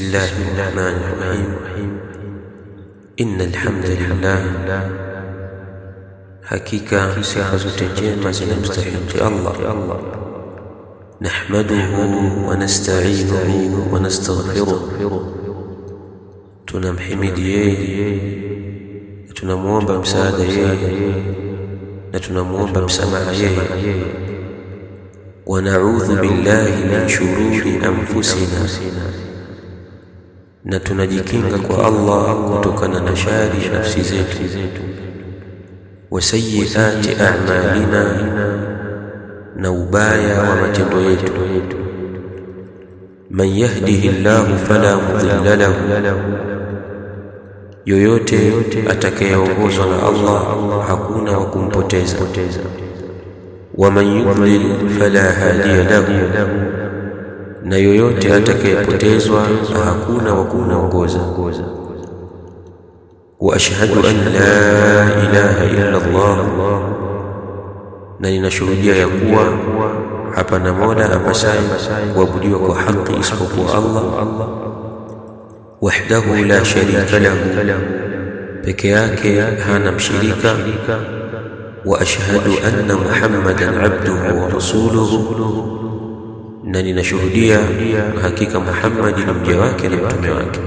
الله الرحمن الرحيم إن الحمد لله حقيقة صفة njema zinamstahiki Allah nahmaduhu wa nasta'inuhu wa nastaghfiruh tunamhimidi yeye tunamuomba msaada yeye na tunamuomba msamaha yeye wa na'udhu billahi min shururi anfusina na tunajikinga kwa Allah kutokana na shari ya nafsi zetu wa sayyiati a'malina na ubaya wa matendo yetu. Man yahdihillahu fala mudilla lahu, yoyote atakayeongozwa na Allah hakuna wa kumpoteza. Wa man yudlil fala hadiya lahu, na yoyote atakayepotezwa hakuna wa kumuongoza. Wa ashhadu an la ilaha illa Allah, na ninashuhudia ya kuwa hapana mola apasaye kuabudiwa kwa haki isipokuwa Allah wahdahu la sharika lahu, peke yake hana mshirika. Wa ashhadu anna Muhammadan abduhu wa rasuluhu, na ninashuhudia hakika Muhammad ni mja wake na mtume wake.